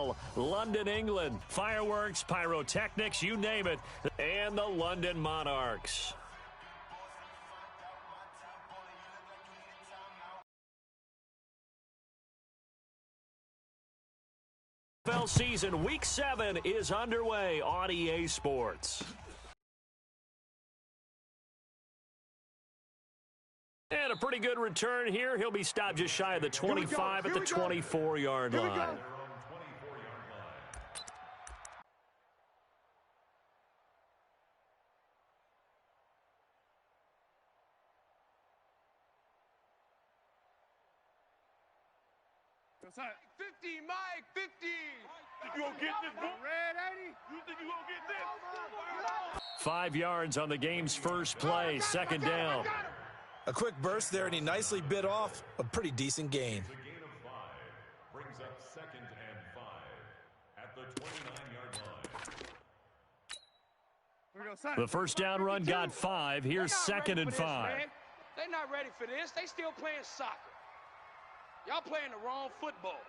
NFL, London, England. Fireworks, pyrotechnics, you name it. And the London Monarchs. NFL season week 7 is underway on EA Sports. And a pretty good return here. He'll be stopped just shy of the 25 at the 24-yard line. Outside. 50, Mike, 50. You gonna get this, bro? Red 80. You think you gonna get this? 5 yards on the game's first play, second down. A quick burst there, and he nicely bit off a pretty decent gain. A gain of 5 brings up 2nd and 5 at the 29-yard line. The first down run got 5. Here's 2nd and 5. They're not ready for this. They still playing soccer. Y'all playing the wrong football.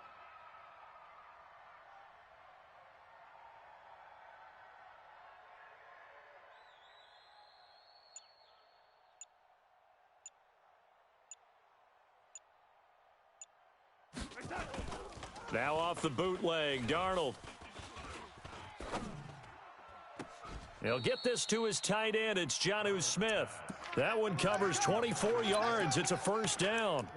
Now off the bootleg, Darnold. He'll get this to his tight end. It's Jonnu Smith. That one covers 24 yards. It's a first down.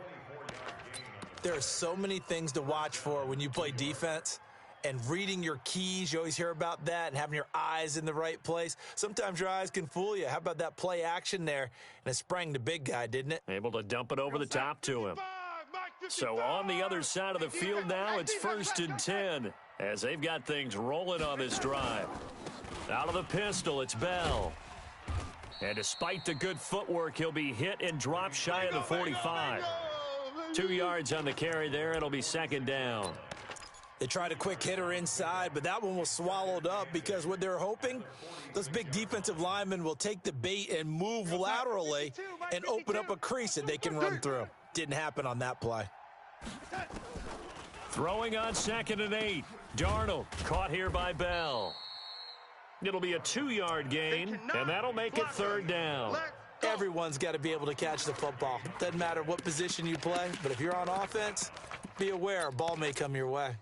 There are so many things to watch for when you play defense, and reading your keys, you always hear about that, and having your eyes in the right place. Sometimes your eyes can fool you. How about that play action there? And it sprang the big guy, didn't it? Able to dump it over the top to him. So on the other side of the field now, it's 1st and 10 as they've got things rolling on this drive. Out of the pistol, it's Bell. And despite the good footwork, he'll be hit and dropped shy of the 45. 2 yards on the carry there. It'll be 2nd down. They tried a quick hitter inside, but that one was swallowed up because what they're hoping, those big defensive linemen will take the bait and move laterally and open up a crease that they can run through. Didn't happen on that play. Throwing on 2nd and 8. Darnold caught here by Bell. It'll be a 2-yard gain, and that'll make it 3rd down. Everyone's got to be able to catch the football. Doesn't matter what position you play, but if you're on offense, be aware a ball may come your way.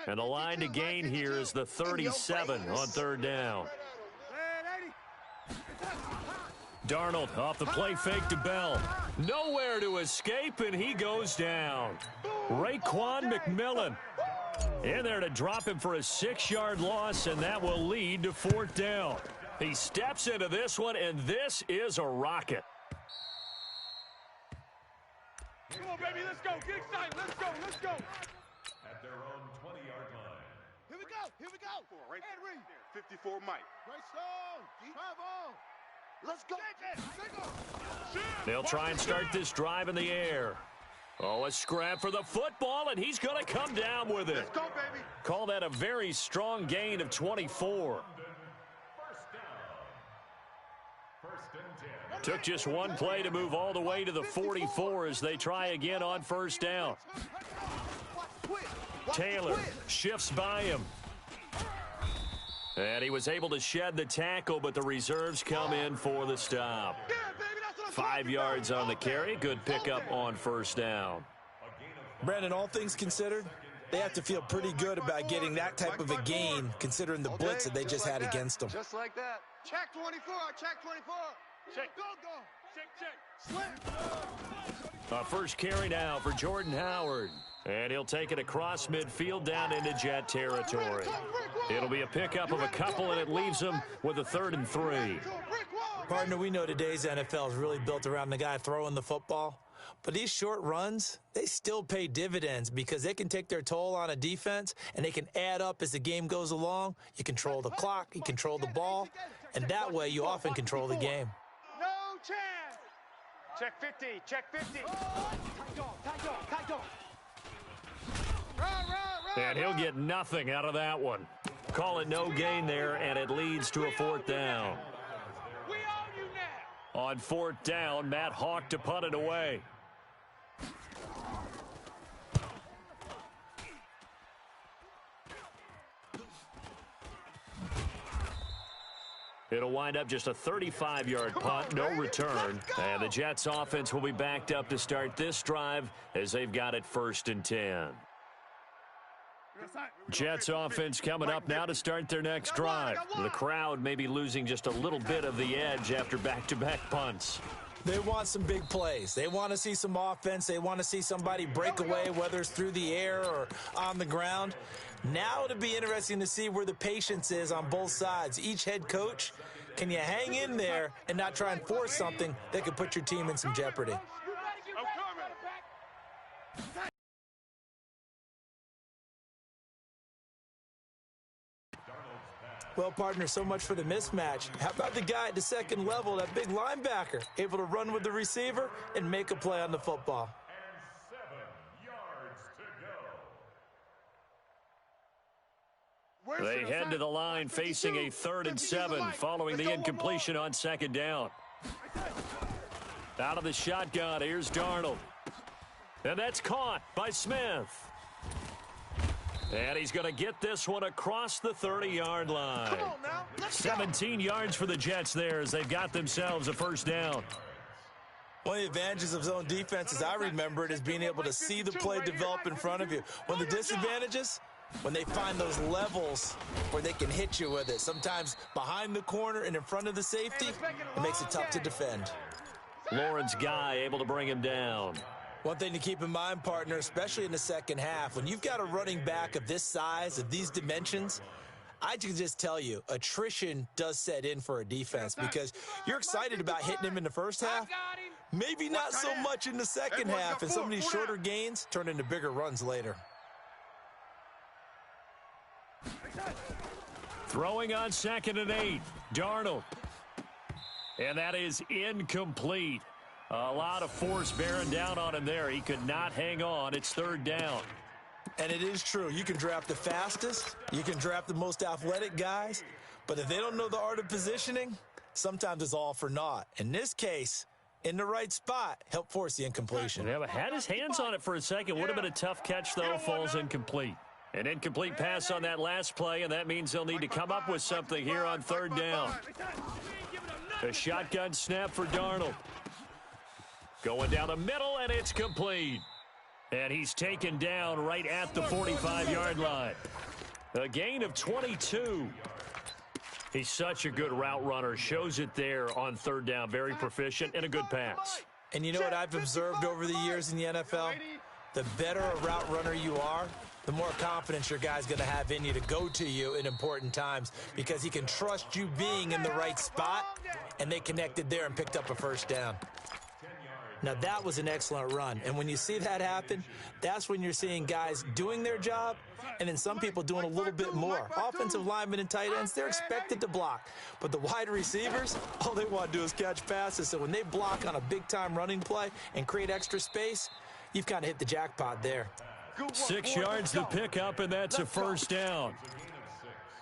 And the line to gain here is the 37 on 3rd down. Darnold off the play fake to Bell. Nowhere to escape, and he goes down. Raekwon McMillan in there to drop him for a 6-yard loss, and that will lead to 4th down. He steps into this one, and this is a rocket. Come on, baby, let's go. Get excited. Let's go. Let's go. At their own 20-yard line. Here we go. Here we go. Right there. 54 Mike. Right stone. Travel. Let's go. They'll try and start this drive in the air. Oh, a scrap for the football, and he's going to come down with it. Let's go, baby. Call that a very strong gain of 24. Took just one play to move all the way to the 44 as they try again on 1st down. Taylor shifts by him. And he was able to shed the tackle, but the reserves come in for the stop. 5 yards on the carry. Good pickup on 1st down. Brandon, all things considered, they have to feel pretty good about getting that type of a gain considering the blitz that they just had against them. Just like that. Check 24. Check 24. Check. Go. Check. A first carry now for Jordan Howard. And he'll take it across midfield down into Jet territory. It'll be a pickup of a couple, and it leaves them with a 3rd and 3. Partner, we know today's NFL is really built around the guy throwing the football. But these short runs, they still pay dividends because they can take their toll on a defense, and they can add up as the game goes along. You control the clock, you control the ball, and that way you often control the game. No chance. Check 50. Check 50. And he'll get nothing out of that one. call it no gain there, and it leads to a fourth down. We own you now. On fourth down, Matt Hawk to punt it away. It'll wind up just a 35-yard punt, no return. And the Jets offense will be backed up to start this drive as they've got it 1st and 10. Jets offense coming up now to start their next drive. The crowd may be losing just a little bit of the edge after back-to-back punts. They want some big plays. They want to see some offense. They want to see somebody break away, whether it's through the air or on the ground. Now it'll be interesting to see where the patience is on both sides. Each head coach, can you hang in there and not try and force something that could put your team in some jeopardy? Well, partner, so much for the mismatch. How about the guy at the second level, that big linebacker, able to run with the receiver and make a play on the football? And 7 yards to go. They head to the line facing a 3rd and 7 following the incompletion on 2nd down. Out of the shotgun, here's Darnold. And that's caught by Smith. And he's going to get this one across the 30-yard line. Come on now, let's 17 yards for the Jets there as they've got themselves a 1st down. One of the advantages of zone defense, as I remember it, is being able to see the play develop in front of you. One of the disadvantages, when they find those levels where they can hit you with it. Sometimes behind the corner and in front of the safety, it makes it tough to defend. Lawrence Guy able to bring him down. One thing to keep in mind, partner, especially in the second half, when you've got a running back of this size, of these dimensions, I can just tell you, attrition does set in for a defense because you're excited about hitting him in the first half. Maybe not so much in the second half, and some of these shorter gains turn into bigger runs later. Throwing on 2nd and 8, Darnold. And that is incomplete. A lot of force bearing down on him there. He could not hang on. It's 3rd down. And it is true. You can draft the fastest. You can draft the most athletic guys. But if they don't know the art of positioning, sometimes it's all for naught. In this case, in the right spot, help force the incompletion. Yeah, but had his hands on it for a second. Would have been a tough catch, though. Falls incomplete. An incomplete pass on that last play, and that means they'll need to come up with something here on 3rd down. A shotgun snap for Darnold. Going down the middle, and it's complete. And he's taken down right at the 45-yard line. A gain of 22. He's such a good route runner. Shows it there on 3rd down. Very proficient and a good pass. And you know what I've observed over the years in the NFL? The better a route runner you are, the more confidence your guy's going to have in you to go to you in important times because he can trust you being in the right spot, and they connected there and picked up a 1st down. Now, that was an excellent run. And when you see that happen, that's when you're seeing guys doing their job and then some people doing a little bit more. Offensive linemen and tight ends, they're expected to block. But the wide receivers, all they want to do is catch passes. So when they block on a big-time running play and create extra space, you've kind of hit the jackpot there. 6 yards to pick up, and that's a 1st down.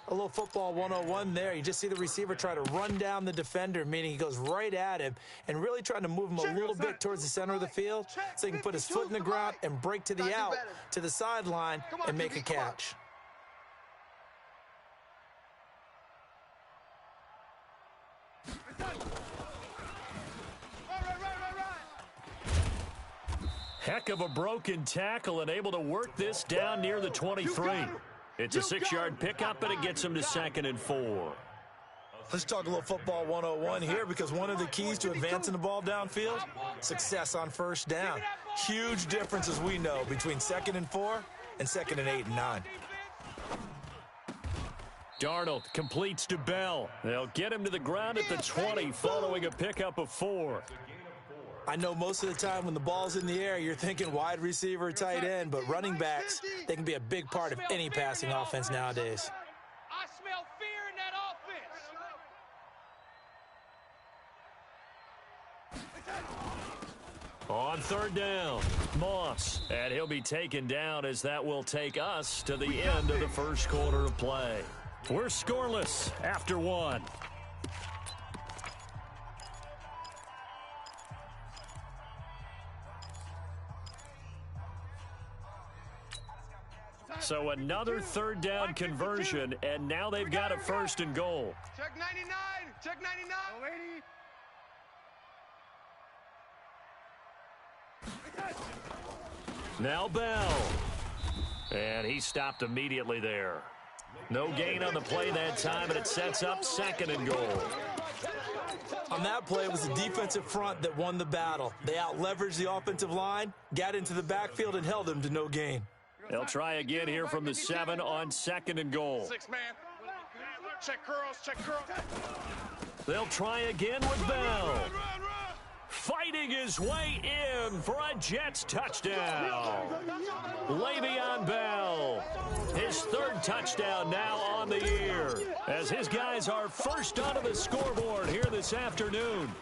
A little football 101 there. You just see the receiver try to run down the defender, meaning he goes right at him and really trying to move him a little bit towards the center of the field so he can put his foot in the ground and break to the out, to the sideline, and make a catch. Heck of a broken tackle and able to work this down near the 23. It's a 6-yard pickup, and it gets him to 2nd and 4. Let's talk a little football 101 here because one of the keys to advancing the ball downfield, success on 1st down. Huge difference, as we know, between 2nd and 4 and 2nd and 8 and 9. Darnold completes to Bell. They'll get him to the ground at the 20 following a pickup of 4. I know most of the time when the ball's in the air, you're thinking wide receiver, tight end, but running backs, they can be a big part of any passing offense nowadays. I smell fear in that offense. On 3rd down, Moss. And he'll be taken down as that will take us to the end of the 1st quarter of play. We're scoreless after one. So another third down conversion, and now they've got a first and goal. Check 99. Check 99. Oh, lady. Now Bell. And he stopped immediately there. No gain on the play that time, and it sets up second and goal. On that play, it was the defensive front that won the battle. They out-leveraged the offensive line, got into the backfield, and held them to no gain. They'll try again here from the 7 on second and goal. 6 man. Check curls. Check curls. They'll try again with Bell. Fighting his way in for a Jets touchdown. Le'Veon Bell, his third touchdown now on the year, as his guys are first onto the scoreboard here this afternoon.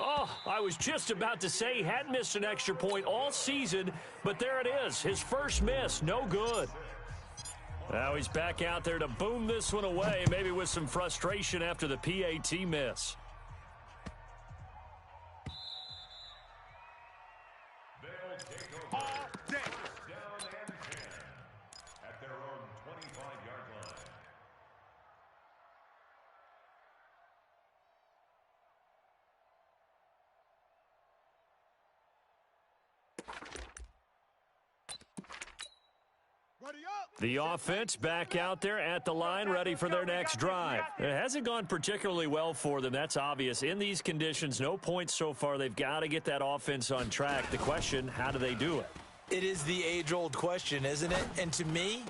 Oh, I was just about to say he hadn't missed an extra point all season, but there it is, his first miss, no good. Now he's back out there to boom this one away, maybe with some frustration after the PAT miss. They'll take over. Down and 10 at their own 25-yard line. The offense back out there at the line, ready for their next drive. It hasn't gone particularly well for them, that's obvious. In these conditions, no points so far. They've got to get that offense on track. The question, how do they do it? It is the age-old question, isn't it? And to me,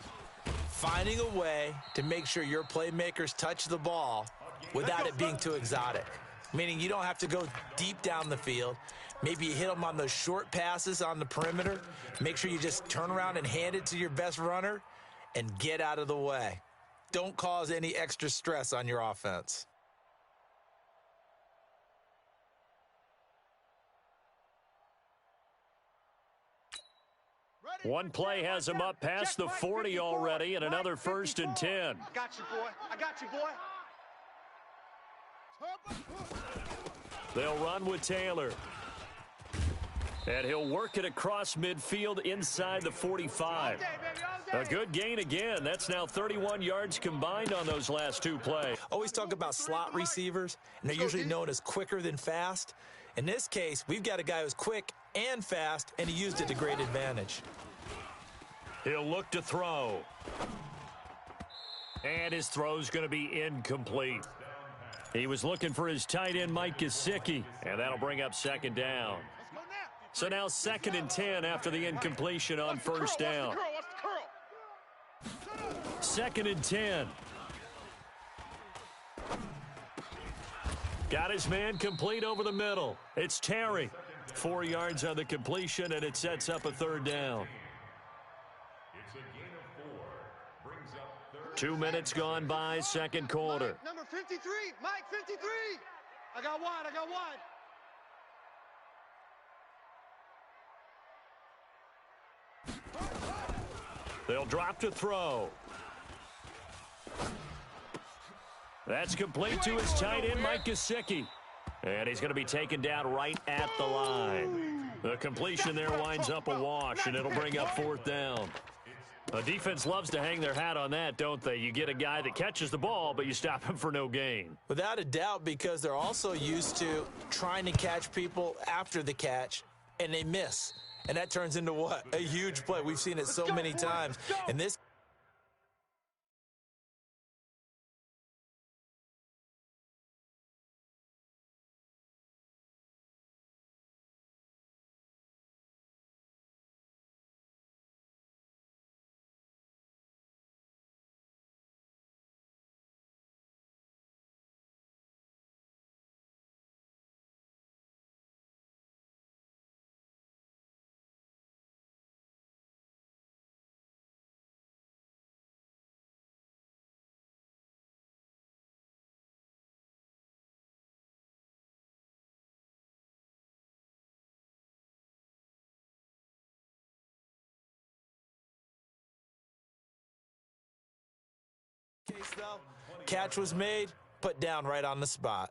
finding a way to make sure your playmakers touch the ball without it being too exotic. Meaning you don't have to go deep down the field. Maybe you hit them on those short passes on the perimeter. Make sure you just turn around and hand it to your best runner and get out of the way. Don't cause any extra stress on your offense. One play has him up past the 40 already, and another first and 10. I got you, boy. I got you, boy. They'll run with Taylor. And he'll work it across midfield inside the 45. A good gain again. That's now 31 yards combined on those last two plays. Always talk about slot receivers, and they're usually known as quicker than fast. In this case, we've got a guy who's quick and fast, and he used it to great advantage. He'll look to throw. And his throw's going to be incomplete. He was looking for his tight end, Mike Gesicki, and that'll bring up second down. So now second and 10 after the incompletion on first down. Second and 10. Got his man complete over the middle. It's Terry. 4 yards on the completion, and it sets up a third down. It's a gain of 4. Brings up 2 minutes gone by, second quarter. Mike, number 53. Mike, 53. I got one. I got one. They'll drop to throw. That's complete to his tight end, Mike Gesicki. And he's going to be taken down right at the line. The completion there winds up a wash, and it'll bring up fourth down. A defense loves to hang their hat on that, don't they? You get a guy that catches the ball, but you stop him for no gain. Without a doubt, because they're also used to trying to catch people after the catch, and they miss. And that turns into what? A huge play. We've seen it so many times. And this Catch was made, put down right on the spot.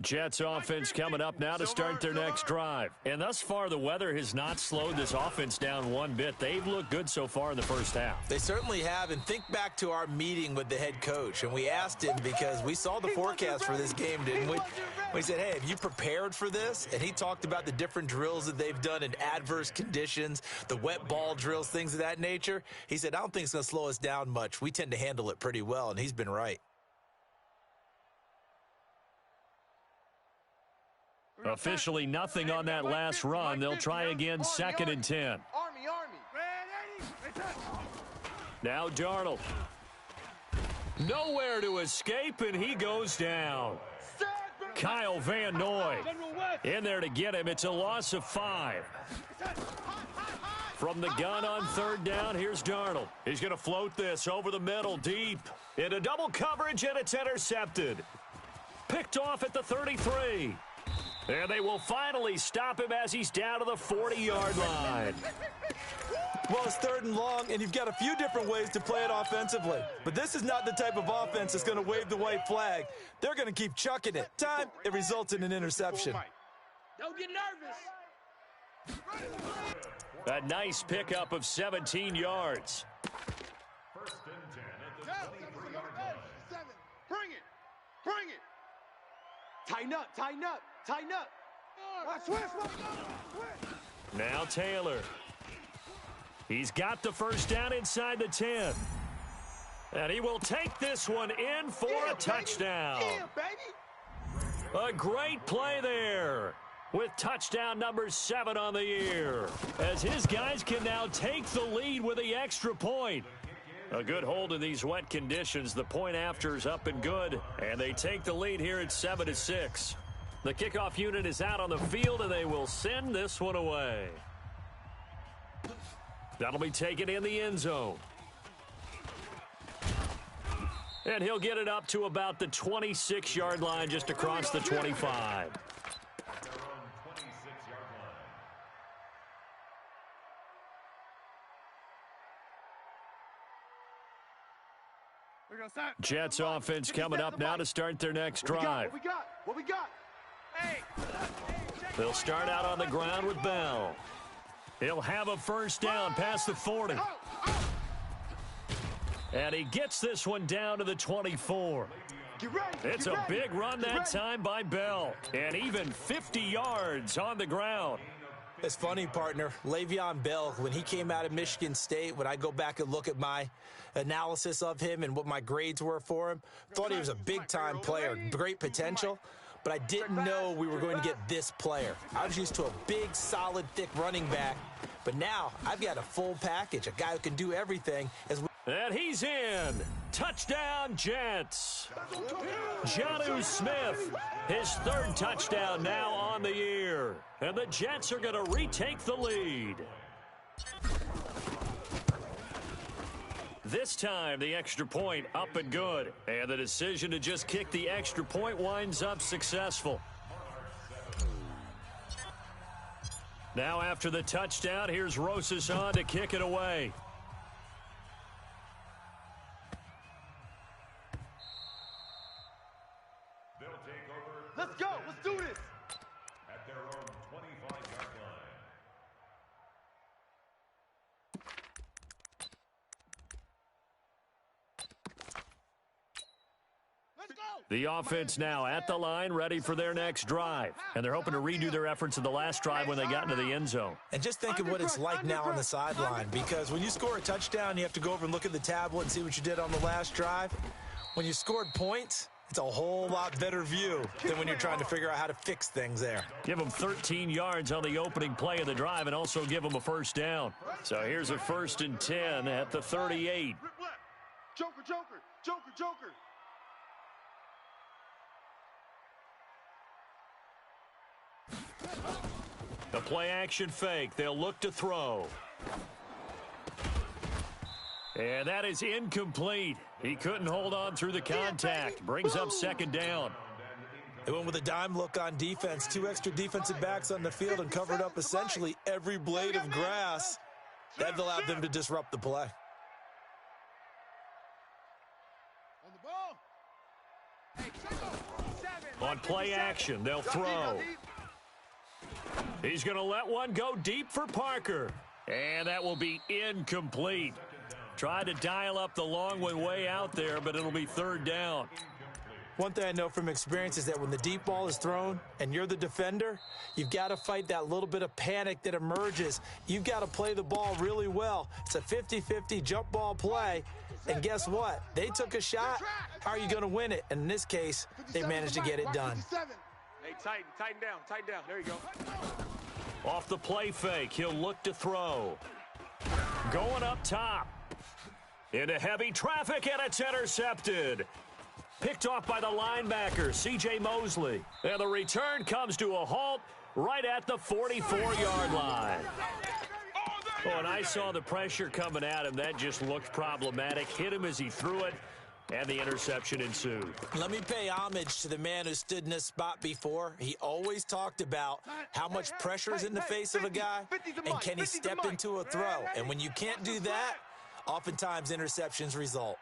Jets offense coming up now to start their next drive. And thus far, the weather has not slowed this offense down one bit. They've looked good so far in the first half. They certainly have. And think back to our meeting with the head coach. And we asked him because we saw the forecast for this game, didn't we? We said, hey, have you prepared for this? And he talked about the different drills that they've done in adverse conditions, the wet ball drills, things of that nature. He said, I don't think it's going to slow us down much. We tend to handle it pretty well. And he's been right. Officially nothing on that last run. They'll try again, 2nd and 10. Army. Now Darnold. Nowhere to escape, and he goes down. Kyle Van Noy in there to get him. It's a loss of 5. From the gun on 3rd down, here's Darnold. He's going to float this over the middle, deep. Into double coverage, and it's intercepted. Picked off at the 33. And they will finally stop him as he's down to the 40-yard line. Well, it's 3rd and long, and you've got a few different ways to play it offensively. But this is not the type of offense that's going to wave the white flag. They're going to keep chucking it. Time, it results in an interception. Don't get nervous. A nice pickup of 17 yards. 1st and 10 at the 23-yard line. Bring it. Tighten up. Now Taylor. He's got the first down inside the 10. And he will take this one in for a touchdown. A great play there with touchdown number 7 on the year, as his guys can now take the lead with the extra point. A good hold in these wet conditions. The point after is up and good, and they take the lead here at 7-6. The kickoff unit is out on the field, and they will send this one away. That'll be taken in the end zone. And he'll get it up to about the 26-yard line, just across the 25. Jets offense coming up now to start their next drive. What we got? They'll start out on the ground with Bell. He'll have a first down past the 40. And he gets this one down to the 24. It's a big run that time by Bell. And even 50 yards on the ground. It's funny, partner. Le'Veon Bell, when he came out of Michigan State, when I go back and look at my analysis of him and what my grades were for him, thought he was a big-time player, great potential, but I didn't know we were going to get this player. I was used to a big, solid, thick running back, but now I've got a full package, a guy who can do everything. And he's in. Touchdown, Jets. Jonnu Smith, his 3rd touchdown now on the year. And the Jets are going to retake the lead. This time, the extra point up and good. And the decision to just kick the extra point winds up successful. Now after the touchdown, here's Rosas on to kick it away. Let's go. Let's do this. At their own 25-yard line. Let's go. The offense now at the line, ready for their next drive. And they're hoping to redo their efforts in the last drive when they got into the end zone. And just think of what it's like now on the sideline, because when you score a touchdown, you have to go over and look at the tablet and see what you did on the last drive. When you scored points, it's a whole lot better view than when you're trying to figure out how to fix things there. Give them 13 yards on the opening play of the drive and also give them a first down. So here's a 1st and 10 at the 38. Joker. The play action fake. They'll look to throw. And that is incomplete. He couldn't hold on through the contact. Brings up 2nd down. They went with a dime look on defense. 2 extra defensive backs on the field and covered up essentially every blade of grass. That allowed them to disrupt the play. On the ball. Hey, On play action, they'll throw. He's going to let one go deep for Parker. And that will be incomplete. Tried to dial up the long one way out there, but it'll be third down. One thing I know from experience is that when the deep ball is thrown and you're the defender, you've got to fight that little bit of panic that emerges. You've got to play the ball really well. It's a 50-50 jump ball play. And guess what? They took a shot. How are you going to win it? And in this case, they managed to get it done. Hey, tighten down. There you go. Off the play fake, he'll look to throw. Going up top. Into heavy traffic, and it's intercepted. Picked off by the linebacker, C.J. Mosley. And the return comes to a halt right at the 44-yard line. Oh, and I saw the pressure coming at him. That just looked problematic. Hit him as he threw it, and the interception ensued. Let me pay homage to the man who stood in this spot before. He always talked about how much pressure is in the face of a guy, and can he step into a throw. And when you can't do that, oftentimes interceptions result.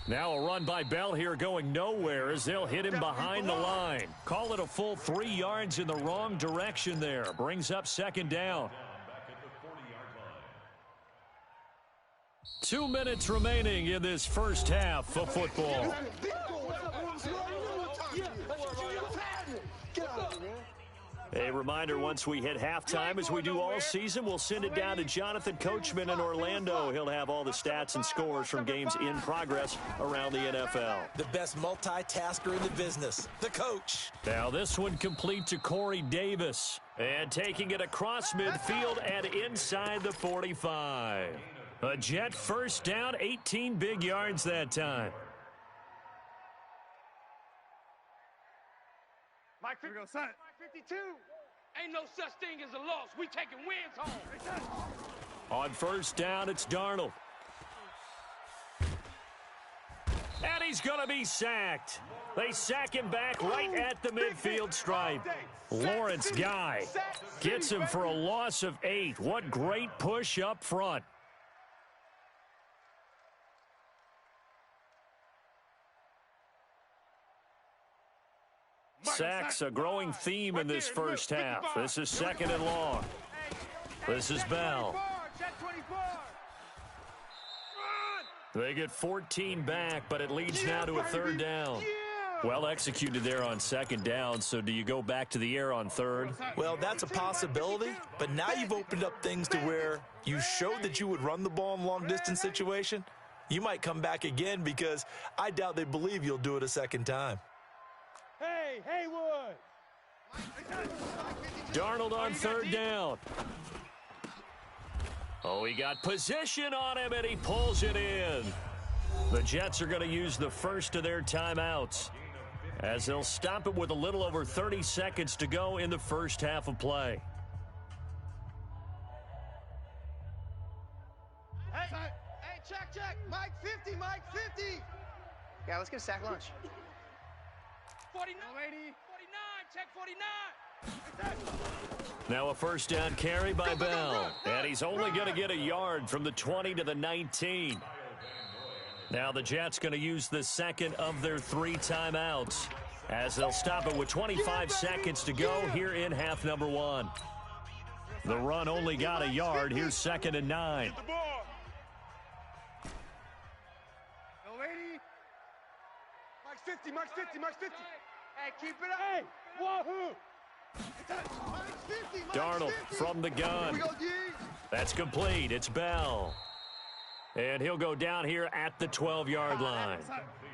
Now a run by Bell here going nowhere as they'll hit him behind the line. Call it a full 3 yards in the wrong direction there. Brings up second down. 2 minutes remaining in this first half of football. A reminder, once we hit halftime, as we do all season, we'll send it down to Jonathan Coachman in Orlando. He'll have all the stats and scores from games in progress around the NFL. The best multitasker in the business, the coach. Now this one complete to Corey Davis. And taking it across midfield and inside the 45. A Jet first down, 18 big yards that time. Mike, here we go, son. 52. Ain't no such thing as a loss. We taking wins home. On first down, it's Darnold. And he's going to be sacked. They sack him back right at the midfield stripe. Lawrence Guy gets him for a loss of 8. What great push up front. Sacks, a growing theme in this first half. This is second and long. This is Bell. They get 14 back, but it leads now to a third down. Well executed there on second down, so do you go back to the air on third? Well, that's a possibility, but now you've opened up things to where you showed that you would run the ball in long-distance situation. You might come back again because I doubt they believe you'll do it a second time. Hey, Haywood! Darnold on third down. Oh, he got position on him, and he pulls it in. The Jets are going to use the first of their timeouts as they'll stop it with a little over 30 seconds to go in the first half of play. Hey, check. Mike 50, Mike 50. Yeah, let's get a sack lunch. 49, 49, check 49. Now a first down carry by Bell. And he's only going to get a yard from the 20 to the 19. Now the Jets going to use the second of their 3 timeouts as they'll stop it with 25 seconds to go here in half number 1. The run only got a yard. Here's second and 9. Mike's 50. Hey, keep it up. Hey, wahoo! Darnold from the gun. That's complete. It's Bell. And he'll go down here at the 12-yard line.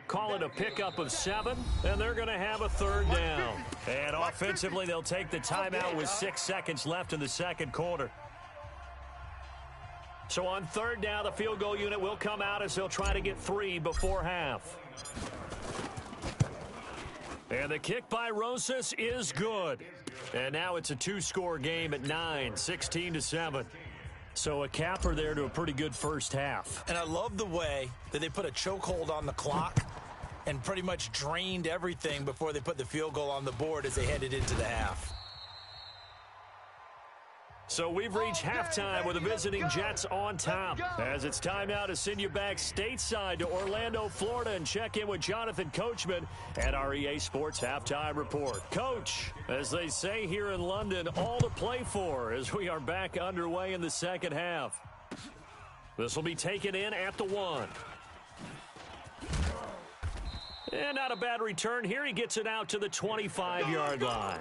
Call it a pickup of 7, and they're going to have a third down. And offensively, they'll take the timeout with 6 seconds left in the second quarter. So on third down, the field goal unit will come out as they'll try to get 3 before half. And the kick by Rosas is good. And now it's a 2-score game at 9, 16-7. So a capper there to a pretty good first half. And I love the way that they put a chokehold on the clock and pretty much drained everything before they put the field goal on the board as they headed into the half. So we've reached halftime with the visiting Jets on top. As it's time now to send you back stateside to Orlando, Florida, and check in with Jonathan Coachman at our EA Sports Halftime Report. Coach, as they say here in London, all to play for as we are back underway in the second half. This will be taken in at the 1. And not a bad return here. He gets it out to the 25-yard line.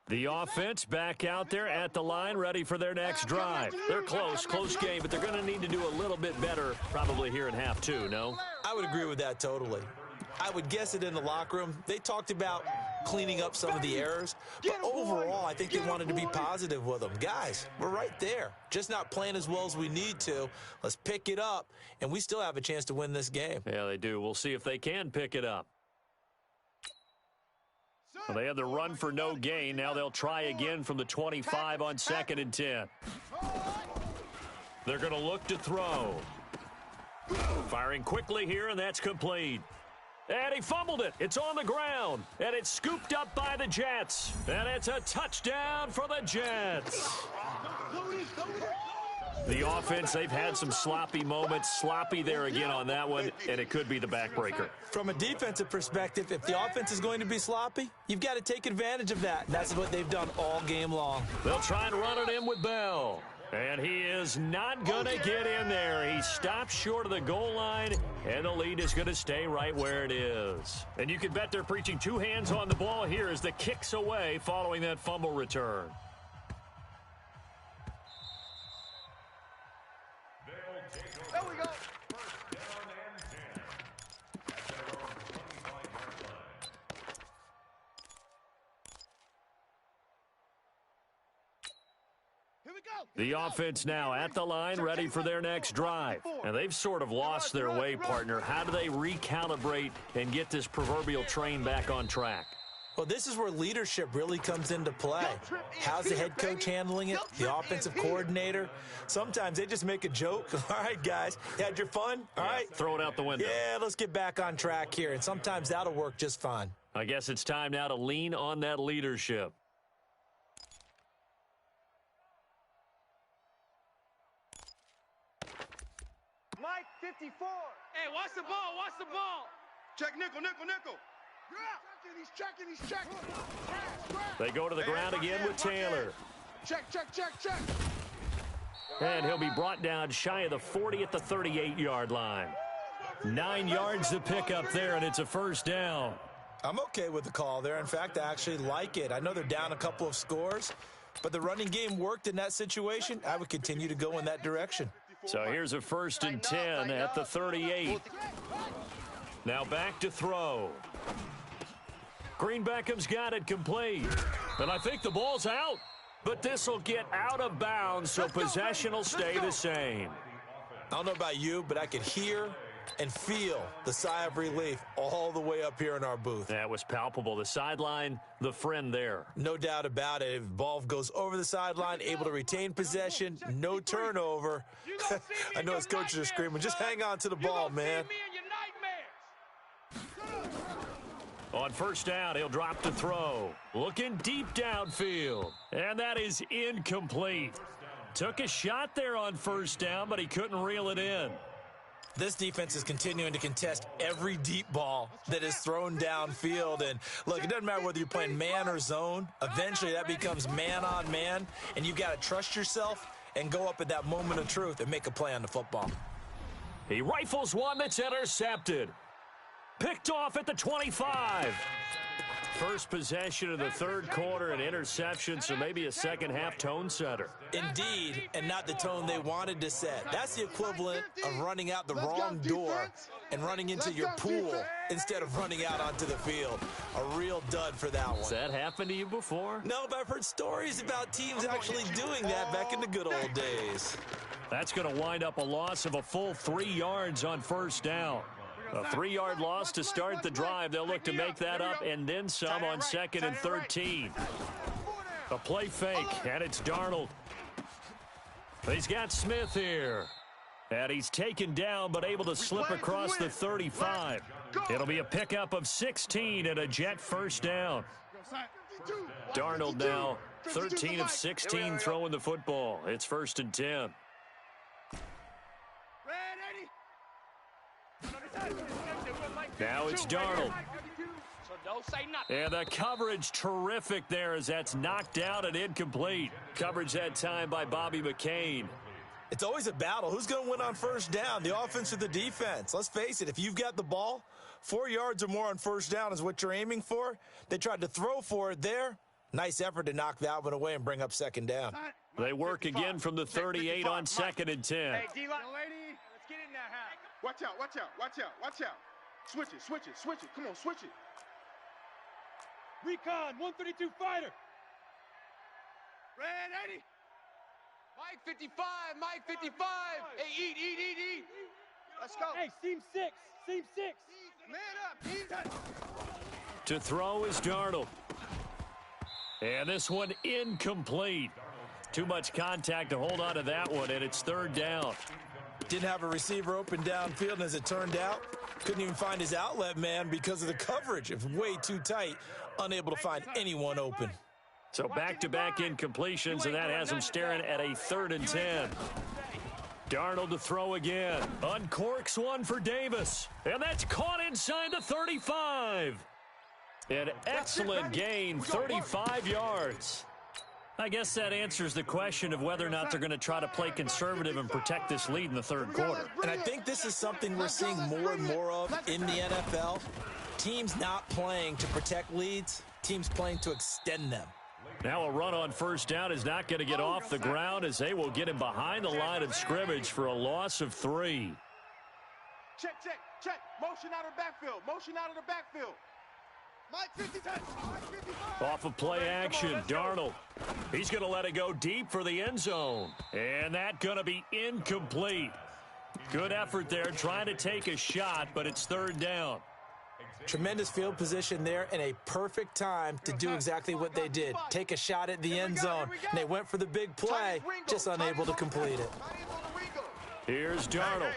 The offense back out there at the line, ready for their next drive. They're close game, but they're going to need to do a little bit better probably here in half 2, no? I would agree with that totally. I would guess it in the locker room. They talked about cleaning up some of the errors, but overall, I think they wanted to be positive with them. Guys, we're right there. Just not playing as well as we need to. Let's pick it up, and we still have a chance to win this game. Yeah, they do. We'll see if they can pick it up. Well, they had the run for no gain. Now they'll try again from the 25 on 2nd and 10. They're going to look to throw. Firing quickly here, and that's complete. And he fumbled it. It's on the ground, and it's scooped up by the Jets. And it's a touchdown for the Jets. The offense, they've had some sloppy moments. Sloppy there again on that one, and it could be the backbreaker. From a defensive perspective, if the offense is going to be sloppy, you've got to take advantage of that. That's what they've done all game long. They'll try and run it in with Bell. And he is not going to get in there. He stops short of the goal line, and the lead is going to stay right where it is. And you can bet they're preaching 2 hands on the ball here as the kick's away following that fumble return. There we go. First down and 10 at their own 25-yard line. Here we go. The offense now at the line, ready for their next drive. And they've sort of lost their way, partner. How do they recalibrate and get this proverbial train back on track? Well, this is where leadership really comes into play. How's the head coach handling it? The offensive coordinator? Sometimes they just make a joke. All right, guys, you had your fun? All right. Throw it out the window. Yeah, let's get back on track here. And sometimes that'll work just fine. I guess it's time now to lean on that leadership. Mike, 54. Hey, watch the ball, watch the ball. Check nickel. He's checking. They go to the ground again with Taylor. Check. And he'll be brought down shy of the 40 at the 38-yard line. 9 yards to pick up there, and it's a first down. I'm okay with the call there. In fact, I actually like it. I know they're down a couple of scores, but the running game worked in that situation. I would continue to go in that direction. So here's a 1st and 10 at the 38. Now back to throw. Green Beckham's got it complete. And I think the ball's out. But this will get out of bounds, so possession will stay the same. I don't know about you, but I could hear and feel the sigh of relief all the way up here in our booth. That was palpable. The sideline, the friend there. No doubt about it. If the ball goes over the sideline, able to retain possession, no turnover. I know his coaches are screaming, just hang on to the ball, man. On first down, he'll drop to throw. Looking deep downfield. And that is incomplete. Took a shot there on first down, but he couldn't reel it in. This defense is continuing to contest every deep ball that is thrown downfield. And look, it doesn't matter whether you're playing man or zone. Eventually, that becomes man on man. And you've got to trust yourself and go up at that moment of truth and make a play on the football. He rifles one that's intercepted. Picked off at the 25. First possession of the third quarter, an interception, so maybe a second-half tone setter. Indeed, and not the tone they wanted to set. That's the equivalent of running out the wrong door and running into your pool instead of running out onto the field. A real dud for that one. Has that happened to you before? No, but I've heard stories about teams actually doing that back in the good old days. That's going to wind up a loss of a full 3 yards on first down. A 3-yard loss to start the drive. They'll look to make that up and then some on 2nd and 13. A play fake, and it's Darnold. He's got Smith here. And he's taken down but able to slip across the 35. It'll be a pickup of 16 and a Jet first down. Darnold now 13 of 16 throwing the football. It's 1st and 10. Now it's Darnold. And the coverage terrific there as that's knocked out and incomplete. Coverage that time by Bobby McCain. It's always a battle. Who's going to win on first down, the offense or the defense? Let's face it, if you've got the ball, 4 yards or more on first down is what you're aiming for. They tried to throw for it there. Nice effort to knock that one away and bring up 2nd down. They work again from the 38 on 2nd and 10. Hey, D-line. Lady, let's get in that half. Watch out, watch out, watch out, watch out. Switch it, switch it, switch it. Come on, switch it. Recon, 132 fighter. Red 80. Mike 55, Mike 55. Hey, eat. Let's go. Hey, seam 6, seam 6. Man up, D. To throw is Darnold. And this one incomplete. Too much contact to hold on to that one, and it's 3rd down. Didn't have a receiver open downfield, and as it turned out, couldn't even find his outlet man because of the coverage. It was way too tight, unable to find anyone open. So back-to-back incompletions, and that has him staring at a 3rd and 10. Darnold to throw again. Uncorks one for Davis. And that's caught inside the 35. An excellent gain, 35 yards. I guess that answers the question of whether or not they're going to try to play conservative and protect this lead in the 3rd quarter. And I think this is something we're seeing more and more of in the NFL. Teams not playing to protect leads, teams playing to extend them. Now a run on first down is not going to get off the ground as they will get him behind the line of scrimmage for a loss of 3. Check. Motion out of the backfield. Motion out of the backfield. Mike 55. Off of play action, Darnold. He's going to let it go deep for the end zone. And that's going to be incomplete. Good effort there, trying to take a shot, but it's 3rd down. Tremendous field position there and a perfect time to do exactly what they did. Take a shot at the end zone. And they went for the big play, just unable to complete it. Here's Darnold.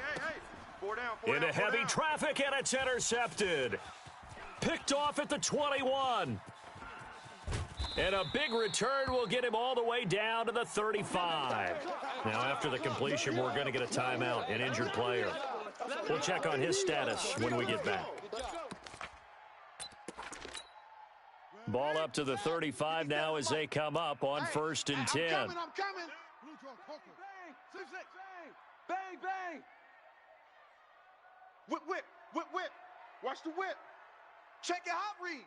Into heavy traffic, and it's intercepted. Picked off at the 21. And a big return will get him all the way down to the 35. Now, after the completion, we're going to get a timeout, an injured player. We'll check on his status when we get back. Ball up to the 35 now as they come up on 1st and 10. I'm coming. Bang. Whip. Watch the whip. Check your hot read.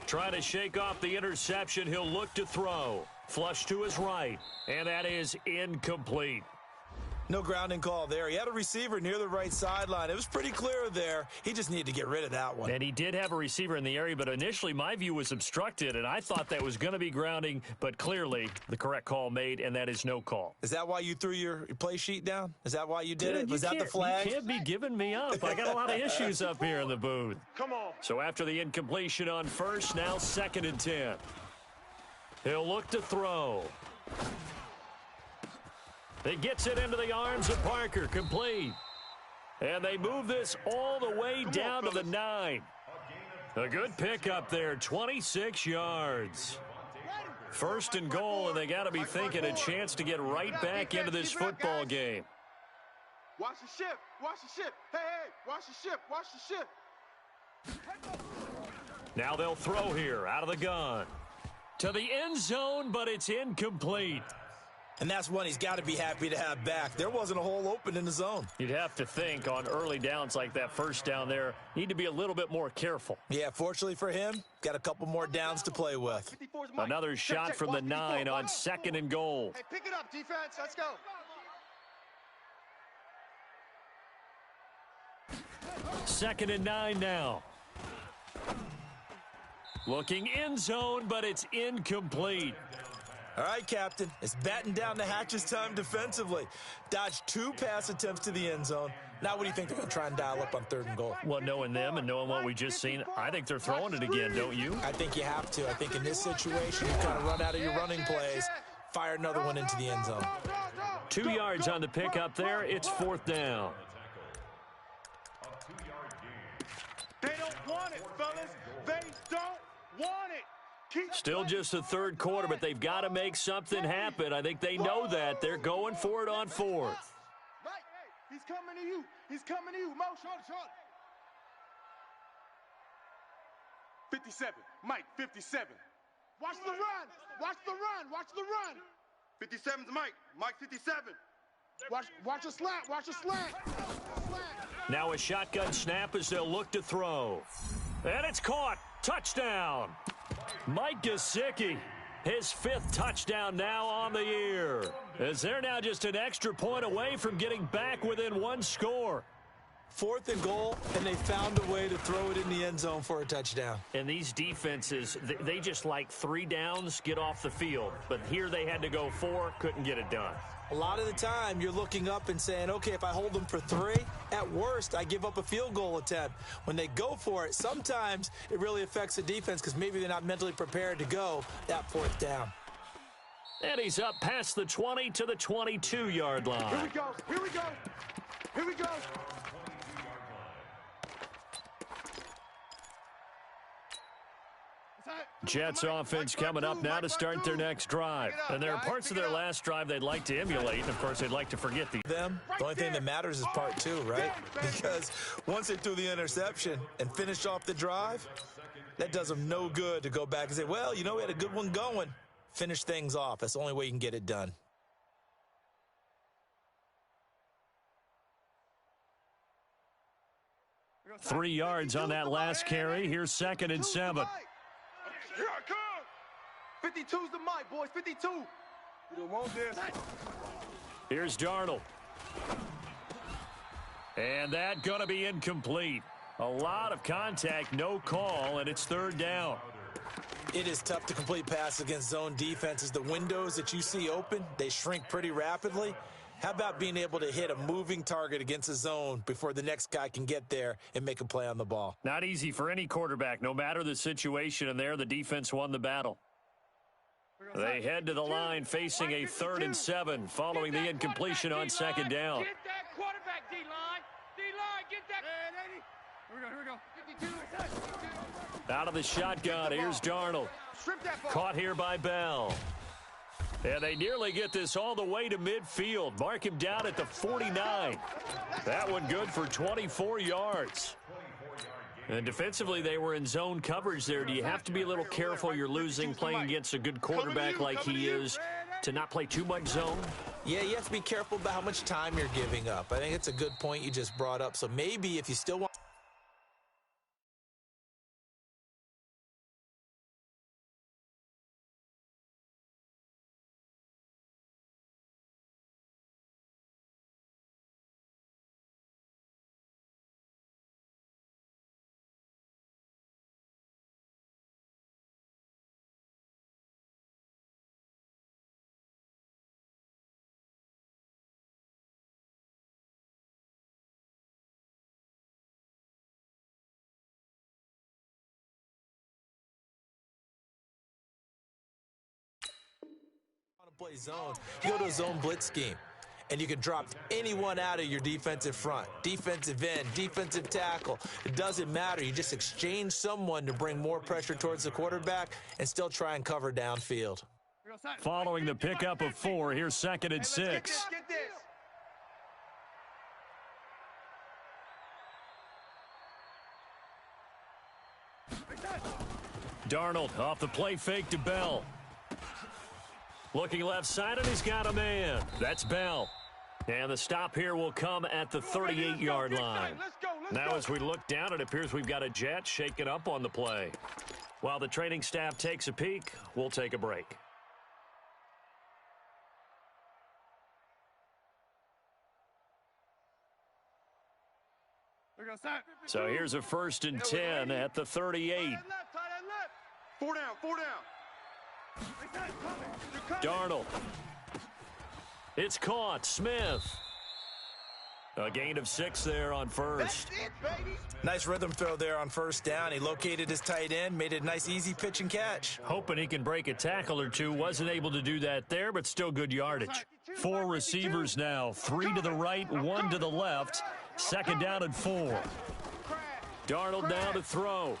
Trying to shake off the interception. He'll look to throw. Flush to his right. And that is incomplete. No grounding call there. He had a receiver near the right sideline. It was pretty clear there. He just needed to get rid of that one. And he did have a receiver in the area, but initially my view was obstructed, and I thought that was going to be grounding, but clearly the correct call made, and that is no call. Is that why you threw your play sheet down? Is that why you did it? Was that the flag? You can't be giving me up. I got a lot of issues up here in the booth. Come on. So after the incompletion on first, now 2nd and 10. He'll look to throw. He gets it into the arms of Parker, complete. And they move this all the way down to the 9. A good pickup there, 26 yards. 1st and goal, and they got to be thinking a chance to get right back into this football game. Watch the shift. Hey, watch the shift. Now they'll throw here out of the gun. To the end zone, but it's incomplete. And that's one he's got to be happy to have back. There wasn't a hole open in the zone. You'd have to think on early downs like that first down there, need to be a little bit more careful. Yeah, fortunately for him, got a couple more downs to play with. Another shot from the 9 on 2nd and goal. Hey, pick it up, defense. Let's go. 2nd and 9 now. Looking end zone, but it's incomplete. All right, Captain. It's batten down the hatches time defensively. Dodged 2 pass attempts to the end zone. Now what do you think they're going to try and dial up on 3rd and goal? Well, knowing them and knowing what we just seen, I think they're throwing it again, don't you? I think you have to. I think in this situation, you kind of run out of your running plays, fire another one into the end zone. 2 yards on the pickup there. It's 4th down. They don't want it, fellas. They don't want it. Still just the 3rd quarter, but they've got to make something happen. I think they know that. They're going for it on 4th. Right. He's coming to you. He's coming to you. Mo, short. 57. Mike, 57. Watch the run. Watch the run. Watch the run. 57's Mike. Mike, 57. Watch a slant. Watch a slant. Now a shotgun snap as they'll look to throw. And it's caught. Touchdown. Mike Gesicki, his 5th touchdown now on the year, as they're now just an extra point away from getting back within 1 score. 4th and goal, and they found a way to throw it in the end zone for a touchdown. And these defenses, they just like 3 downs, get off the field. But here they had to go 4, couldn't get it done. A lot of the time, you're looking up and saying, okay, if I hold them for 3, at worst, I give up a field goal attempt. When they go for it, sometimes it really affects the defense because maybe they're not mentally prepared to go that 4th down. And he's up past the 20 to the 22-yard line. Here we go. Here we go. Here we go. Jets offense coming up now to start their next drive. And there are parts of their last drive they'd like to emulate, and of course they'd like to forget them. The only thing that matters is part 2, right? Because once they threw the interception and finished off the drive, that does them no good to go back and say, well, you know, we had a good one going. Finish things off. That's the only way you can get it done. Three yards on that last carry. Here's 2nd and 7. Here I come. 52's the mic, boys. 52. You don't want this. Here's Darnold. And that going to be incomplete. A lot of contact, no call, and it's 3rd down. It is tough to complete passes against zone defenses. The windows that you see open, they shrink pretty rapidly. How about being able to hit a moving target against a zone before the next guy can get there and make a play on the ball? Not easy for any quarterback, no matter the situation, and there the defense won the battle. They head to the line facing a 3rd and 7 following the incompletion on 2nd down. Get that quarterback, D-line. D-line, get that. Here we go. Out of the shotgun, here's Darnold. Caught here by Bell. And they nearly get this all the way to midfield. Mark him down at the 49. That one good for 24 yards. And defensively, they were in zone coverage there. Do you have to be a little careful you're losing playing against a good quarterback like he is to not play too much zone? Yeah, you have to be careful about how much time you're giving up. I think it's a good point you just brought up. So maybe if you still want... play zone, you go to a zone blitz scheme, and you can drop anyone out of your defensive front, defensive end, defensive tackle. It doesn't matter. You just exchange someone to bring more pressure towards the quarterback and still try and cover downfield. Following the pickup of 4, here's 2nd and 6. Get this. Darnold off the play fake to Bell. Looking left side, and he's got a man. That's Bell. And the stop here will come at the 38-yard line. Now as we look down, it appears we've got a Jet shaking up on the play. While the training staff takes a peek, we'll take a break. So here's a 1st and 10 at the 38. 4 down, 4 down. Darnold. It's caught. Smith. A gain of 6 there on first. That's it, baby. Nice rhythm throw there on first down. He located his tight end, made it a nice, easy pitch and catch. Hoping he can break a tackle or two. Wasn't able to do that there, but still good yardage. 4 receivers now. 3 to the right, 1 to the left. Second down and 4. Darnold now to throw.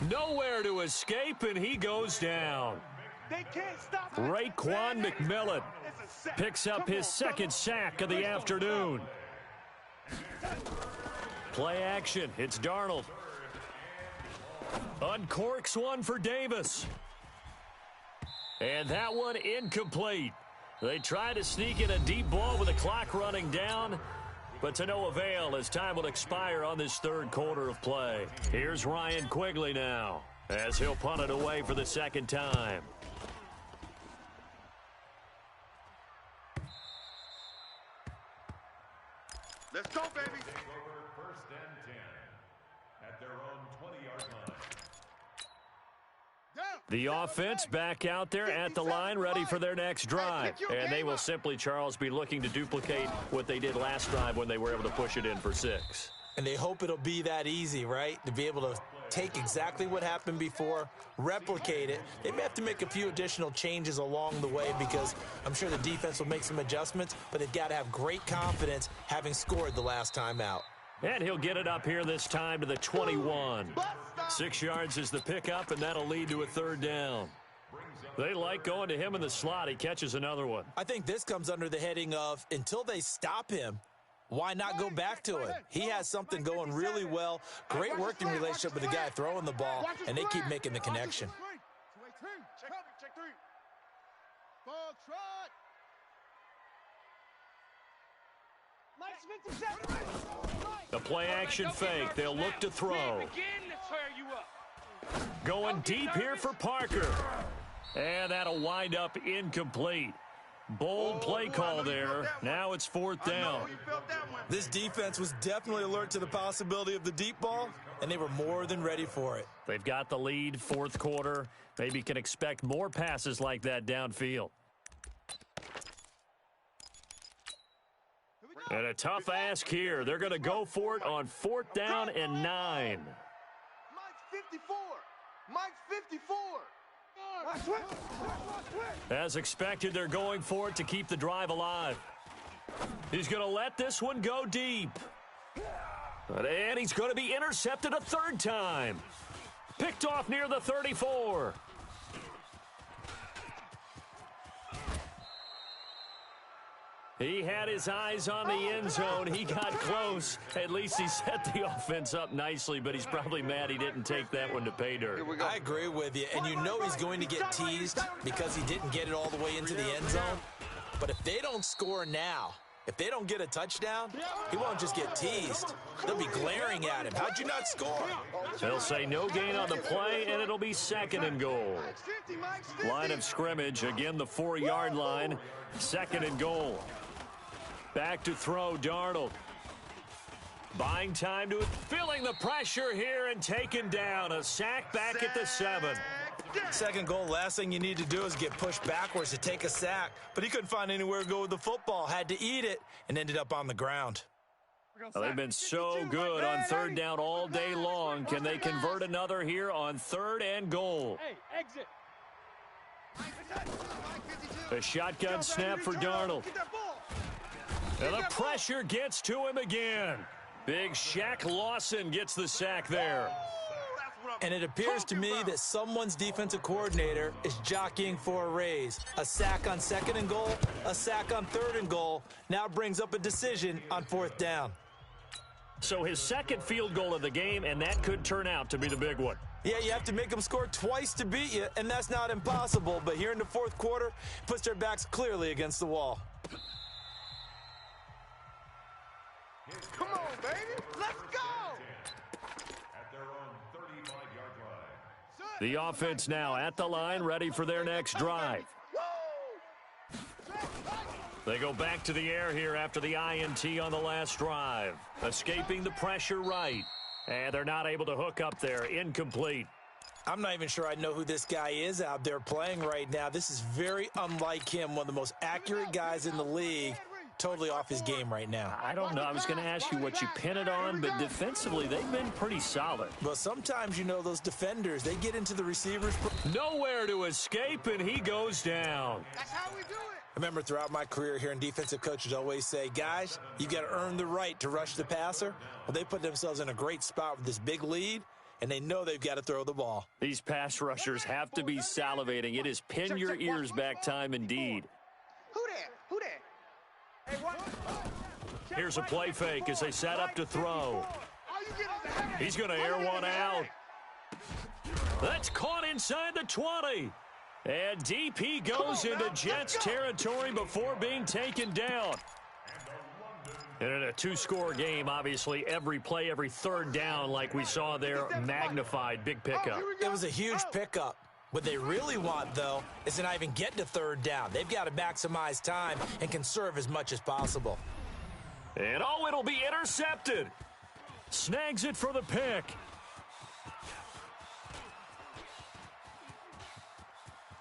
Nowhere to escape, and he goes down. They can't stop Raekwon McMillan picks up his second sack of the afternoon. Play action. It's Darnold. Uncorks one for Davis. And that one incomplete. They try to sneak in a deep ball with the clock running down, but to no avail as time will expire on this third quarter of play. Here's Ryan Quigley now as he'll punt it away for the second time. Let's go, baby. Take over first and 10 at their own 20-yard line. The offense back out there at the line, ready for their next drive. And they will simply, Charles, be looking to duplicate what they did last drive when they were able to push it in for 6. And they hope it'll be that easy, right? To be able to take exactly what happened before, replicate it. They may have to make a few additional changes along the way because I'm sure the defense will make some adjustments, but they've got to have great confidence having scored the last time out. And he'll get it up here this time to the 21. 6 yards is the pickup, and that'll lead to a third down. They like going to him in the slot. He catches another one. I think this comes under the heading of until they stop him, why not go back to him? He has something going really well. Great working relationship with the guy throwing the ball, and they keep making the connection. Check 3. Ball trot. Mike's 57. The play action fake. They'll look to throw. Begin to tear you up. Going deep here for Parker. And that'll wind up incomplete. Bold play call there. Now it's fourth down. This defense was definitely alert to the possibility of the deep ball, and they were more than ready for it. They've got the lead, fourth quarter. Maybe can expect more passes like that downfield. And a tough ask here. They're going to go for it on fourth down and 9. Mike's 54. Mike's 54. As expected, they're going for it to keep the drive alive. He's going to let this one go deep. And he's going to be intercepted a third time. Picked off near the 34. He had his eyes on the end zone. He got close. At least he set the offense up nicely, but he's probably mad he didn't take that one to pay dirt. I agree with you, and you know he's going to get teased because he didn't get it all the way into the end zone. But if they don't score now, if they don't get a touchdown, he won't just get teased. They'll be glaring at him. How'd you not score? They'll say no gain on the play, and it'll be second and goal. Line of scrimmage, again the 4-yard line, second and goal. Back to throw, Darnold. Buying time to it, feeling the pressure here and taken down. A sack back at the 7. Second goal, last thing you need to do is get pushed backwards to take a sack. But he couldn't find anywhere to go with the football, had to eat it, and ended up on the ground. Well, they've been so good on third down all day long. Can they convert another here on third and goal? Hey, exit. A shotgun snap for Darnold. And the pressure gets to him again. Big Shaq Lawson gets the sack there. And it appears to me that someone's defensive coordinator is jockeying for a raise. A sack on second and goal, a sack on third and goal, now brings up a decision on fourth down. So his second field goal of the game, and that could turn out to be the big one. Yeah, you have to make them score twice to beat you, and that's not impossible. But here in the fourth quarter, puts their backs clearly against the wall. Come on, baby. Let's go. At their own 35-yard line. The offense now at the line, ready for their next drive. They go back to the air here after the INT on the last drive. Escaping the pressure right. And they're not able to hook up there. Incomplete. I'm not even sure I know who this guy is out there playing right now. This is very unlike him, one of the most accurate guys in the league. Totally off his game right now. I don't know. I was going to ask you what you pin it on, but defensively, they've been pretty solid. Well, sometimes, you know, those defenders, they get into the receivers. Nowhere to escape, and he goes down. That's how we do it. I remember throughout my career here, and defensive coaches always say, guys, you got to earn the right to rush the passer. Well, they put themselves in a great spot with this big lead, and they know they've got to throw the ball. These pass rushers have to be salivating. It is pin your ears back time indeed. Who there? Who there? Hey, what? Here's a play fake as they set up to throw. He's going to air one out. That's caught inside the 20. And deep he goes into Jets territory before being taken down. And in a two-score game, obviously, every play, every third down, like we saw there, magnified, big pickup. It was a huge pickup. What they really want, though, is to not even get to third down. They've got to maximize time and conserve as much as possible. And, oh, it'll be intercepted. Snags it for the pick.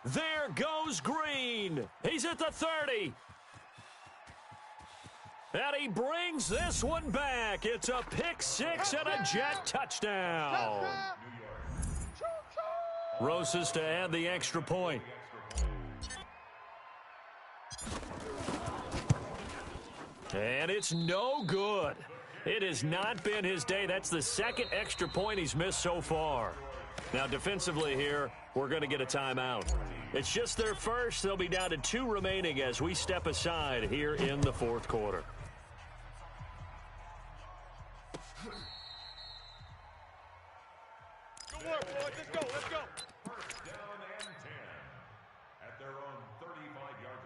There goes Green. He's at the 30. And he brings this one back. It's a pick six and a Jet touchdown. Rosas to add the extra point. And it's no good. It has not been his day. That's the second extra point he's missed so far. Now, defensively here, we're going to get a timeout. It's just their first. They'll be down to 2 remaining as we step aside here in the fourth quarter. Good work, boys. Let's go. Let's go. First down and 10 at their own 35-yard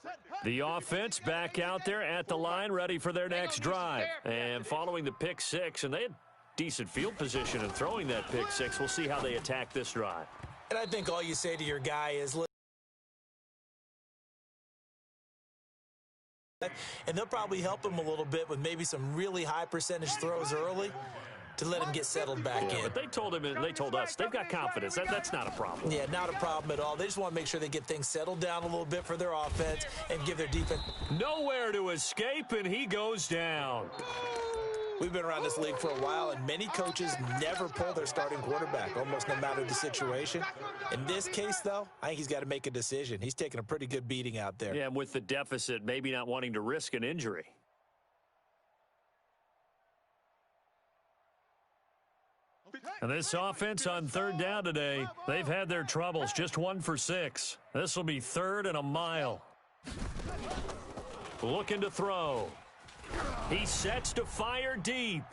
line. The offense back out there at the line, ready for their next drive. And following the pick six, and they had decent field position in throwing that pick six. We'll see how they attack this drive. And I think all you say to your guy is, and they'll probably help him a little bit with maybe some really high percentage throws early to let him get settled back in. But they told him, and they told us, they've got confidence. That's not a problem. Yeah, not a problem at all. They just want to make sure they get things settled down a little bit for their offense and give their defense. Nowhere to escape, and he goes down. We've been around this league for a while, and many coaches never pull their starting quarterback, almost no matter the situation. In this case, though, I think he's got to make a decision. He's taking a pretty good beating out there. Yeah, and with the deficit, maybe not wanting to risk an injury. And this offense on third down today, they've had their troubles, just 1 for 6. This will be 3rd and a mile. Looking to throw. He sets to fire deep.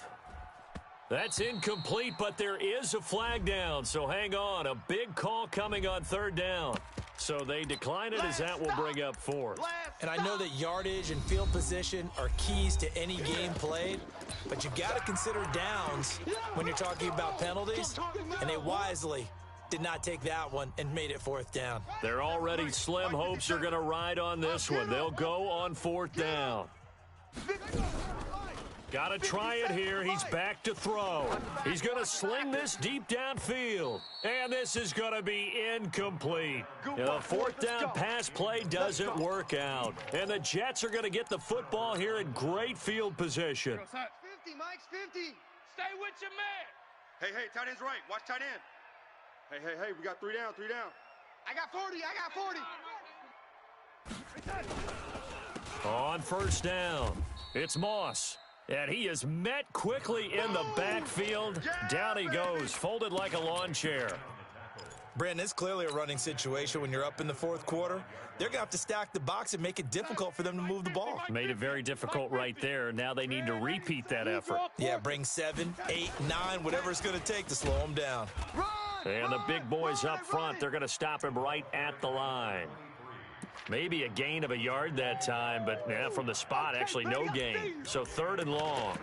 That's incomplete, but there is a flag down, so hang on. A big call coming on third down. So they decline it as that will bring up 4th. And I know that yardage and field position are keys to any game played, but you got to consider downs when you're talking about penalties, and they wisely did not take that one and made it 4th down. They're already slim hopes are going to ride on this one. They'll go on 4th down. Got to try it here. He's back to throw. He's going to sling this deep downfield. And this is going to be incomplete. The 4th down pass play doesn't work out. And the Jets are going to get the football here in great field position. 50, Mike's 50. Stay with your man. Hey, tight end's right. Watch tight end. Hey, we got 3 down, 3 down. I got 40. On 1st down, it's Moss. And he is met quickly in the backfield. Down he goes, folded like a lawn chair. Brandon, it's clearly a running situation when you're up in the 4th quarter. They're going to have to stack the box and make it difficult for them to move the ball. Made it very difficult right there. Now they need to repeat that effort. Yeah, bring 7, 8, 9, whatever it's going to take to slow them down. And the big boys up front, they're going to stop him right at the line. Maybe a gain of a yard that time, but yeah, from the spot, actually no gain. So 3rd and long.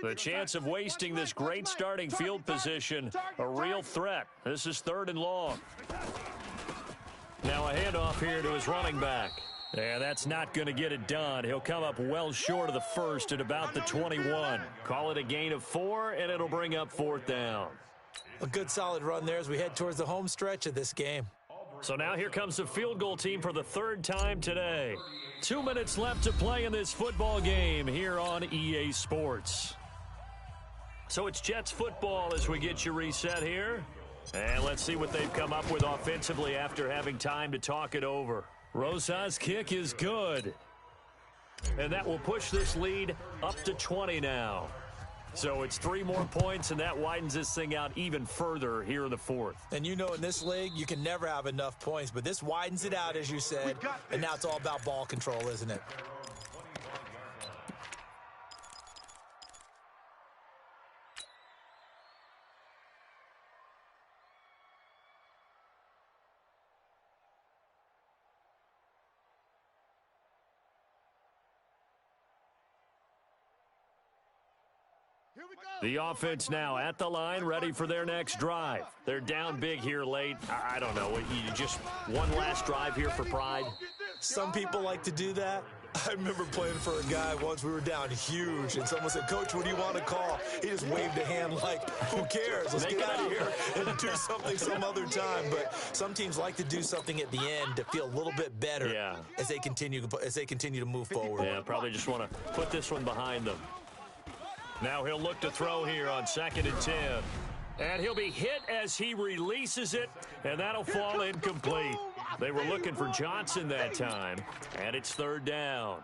The chance of wasting this great starting field position, a real threat. This is 3rd and long. Now a handoff here to his running back. And that's not going to get it done. He'll come up well short of the first at about the 21. Call it a gain of 4, and it'll bring up 4th down. A good solid run there as we head towards the home stretch of this game. So now here comes the field goal team for the 3rd time today. 2 minutes left to play in this football game here on EA Sports. So it's Jets football as we get you reset here. And let's see what they've come up with offensively after having time to talk it over. Rosa's kick is good. And that will push this lead up to 20 now. So it's 3 more points, and that widens this thing out even further here in the 4th. And you know in this league, you can never have enough points, but this widens it out, as you said, and now it's all about ball control, isn't it? The offense now at the line, ready for their next drive. They're down big here late. I don't know. You just one last drive here for pride? Some people like to do that. I remember playing for a guy once. We were down huge, and someone said, "Coach, what do you want to call?" He just waved a hand like, "Who cares? Let's get out of here and do something some other time." But some teams like to do something at the end to feel a little bit better as they continue to move forward. Yeah, probably just want to put this one behind them. Now he'll look to throw here on 2nd and 10. And he'll be hit as he releases it, and that'll fall incomplete. They were looking for Johnson that time, and it's 3rd down.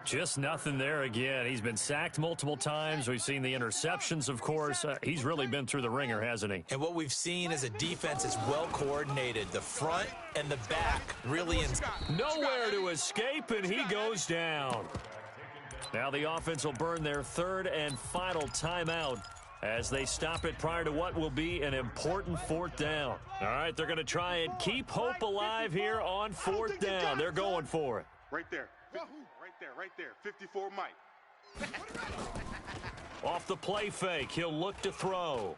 Just nothing there again. He's been sacked multiple times. We've seen the interceptions, of course. He's really been through the ringer, hasn't he? And what we've seen is a defense that's well coordinated. The front and the back really nowhere to escape, and he goes down. Now the offense will burn their 3rd and final timeout as they stop it prior to what will be an important 4th down. All right, they're going to try and keep hope alive here on 4th down. They're going for it. Right there. Right there. 54 Mike. Off the play fake, he'll look to throw.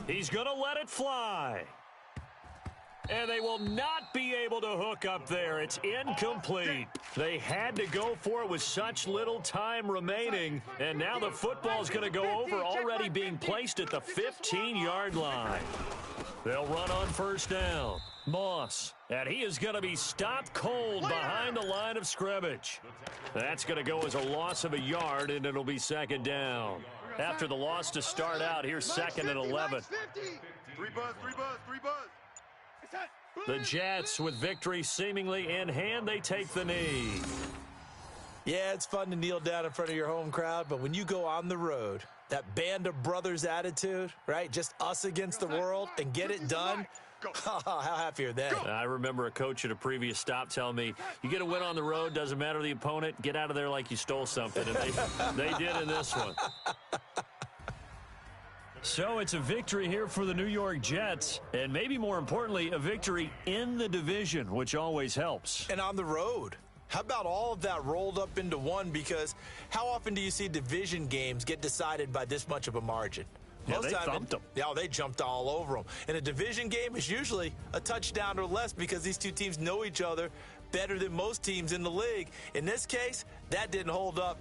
He's going to let it fly. And they will not be able to hook up there. It's incomplete. They had to go for it with such little time remaining. And now the football's going to go over, already being placed at the 15-yard line. They'll run on 1st down. Moss. And he is going to be stopped cold behind the line of scrimmage. That's going to go as a loss of a yard, and it'll be 2nd down. After the loss to start out, here's 2nd and 11. 3 buzz. The Jets, with victory seemingly in hand, they take the knee. Yeah, it's fun to kneel down in front of your home crowd, but when you go on the road, that band of brothers attitude, right? Just us against the world and get it done. How happy are they? I remember a coach at a previous stop telling me, you get a win on the road, doesn't matter the opponent, get out of there like you stole something. And they did in this one. So it's a victory here for the New York Jets, and maybe more importantly, a victory in the division, which always helps. And on the road. How about all of that rolled up into one? Because how often do you see division games get decided by this much of a margin? Yeah, they thumped them. Yeah, they jumped all over them. In a division game, it's usually a touchdown or less because these two teams know each other better than most teams in the league. In this case, that didn't hold up.